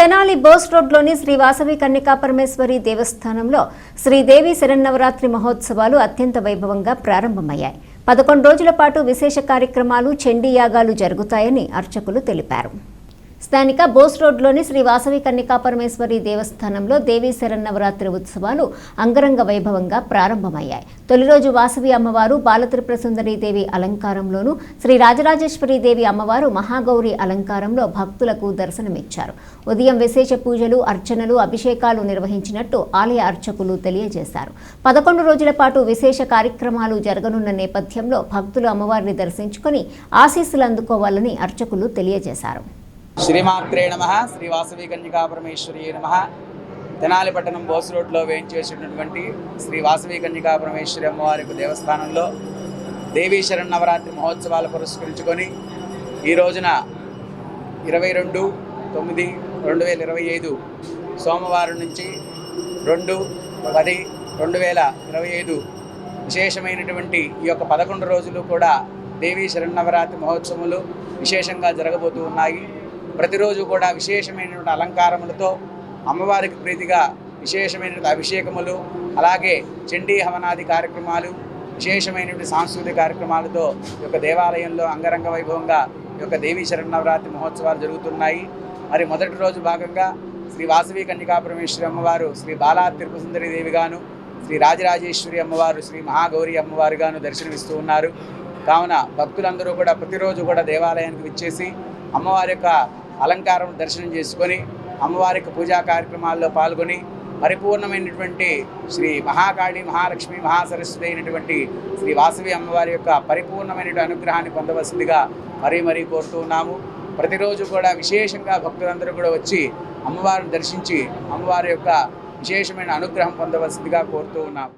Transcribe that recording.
తెనాలి బోస్ రోడ్లోని శ్రీ వాసవి కన్యకా పరమేశ్వరి దేవస్థానంలో శ్రీదేవి శరన్నవరాత్రి మహోత్సవాలు అత్యంత వైభవంగా ప్రారంభమయ్యాయి. 11 రోజుల పాటు విశేష కార్యక్రమాలు, చండీ యాగాలు జరుగుతాయని అర్చకులు తెలిపారు. స్థానిక బోస్ రోడ్లోని శ్రీ వాసవి కన్యకా పరమేశ్వరి దేవస్థానంలో దేవీ శరన్నవరాత్రి ఉత్సవాలు అంగరంగ వైభవంగా ప్రారంభమయ్యాయి. తొలి రోజు వాసవి అమ్మవారు బాలత్రిపుర దేవి అలంకారంలోనూ, శ్రీ రాజరాజేశ్వరి దేవి అమ్మవారు మహాగౌరి అలంకారంలో భక్తులకు దర్శనమిచ్చారు. ఉదయం విశేష పూజలు, అర్చనలు, అభిషేకాలు నిర్వహించినట్టు ఆలయ అర్చకులు తెలియజేశారు. 11 రోజుల పాటు విశేష కార్యక్రమాలు జరగనున్న నేపథ్యంలో భక్తులు అమ్మవారిని దర్శించుకొని ఆశీస్సులు అందుకోవాలని అర్చకులు తెలియజేశారు. శ్రీమాత్రే నమః. శ్రీ వాసవి కన్యకా పరమేశ్వరి నమః. తెనాలి పట్టణం బోస్ రోడ్లో వేయించేసినటువంటి శ్రీ వాసవి కన్యకా పరమేశ్వరి అమ్మవారి దేవస్థానంలో దేవీ శరన్నవరాత్రి మహోత్సవాలు పురస్కరించుకొని ఈ రోజున 22/9/2025 సోమవారం నుంచి 2/10/2025 విశేషమైనటువంటి ఈ యొక్క 11 రోజులు కూడా దేవీ శరన్నవరాత్రి మహోత్సవాలు విశేషంగా జరగబోతూ ఉన్నాయి. ప్రతిరోజు కూడా విశేషమైనటువంటి అలంకారములతో అమ్మవారికి ప్రీతిగా విశేషమైనటువంటి అభిషేకములు, అలాగే చండీ హవనాది కార్యక్రమాలు, విశేషమైనటువంటి సాంస్కృతిక కార్యక్రమాలతో ఈ యొక్క దేవాలయంలో అంగరంగ వైభవంగా ఈ యొక్క దేవీ శరన్నవరాత్రి మహోత్సవాలు జరుగుతున్నాయి. మరి మొదటి రోజు భాగంగా శ్రీ వాసవి కన్యకా పరమేశ్వరి అమ్మవారు శ్రీ బాలత్రిపుర దేవిగాను, శ్రీ రాజరాజేశ్వరి అమ్మవారు శ్రీ మహాగౌరి అమ్మవారుగాను దర్శనమిస్తూ ఉన్నారు. కావున భక్తులందరూ కూడా ప్రతిరోజు కూడా దేవాలయానికి విచ్చేసి అమ్మవారి యొక్క అలంకారం దర్శనం చేసుకొని అమ్మవారికి పూజా కార్యక్రమాల్లో పాల్గొని పరిపూర్ణమైనటువంటి శ్రీ మహాకాళి, మహాలక్ష్మి, మహాసరస్వతి అయినటువంటి శ్రీ వాసవి అమ్మవారి యొక్క పరిపూర్ణమైనటువంటి అనుగ్రహాన్ని పొందవలసిందిగా మరీ కోరుతూ ఉన్నాము. ప్రతిరోజు కూడా విశేషంగా భక్తులందరూ కూడా వచ్చి అమ్మవారిని దర్శించి అమ్మవారి యొక్క విశేషమైన అనుగ్రహం పొందవలసిందిగా కోరుతూ ఉన్నాము.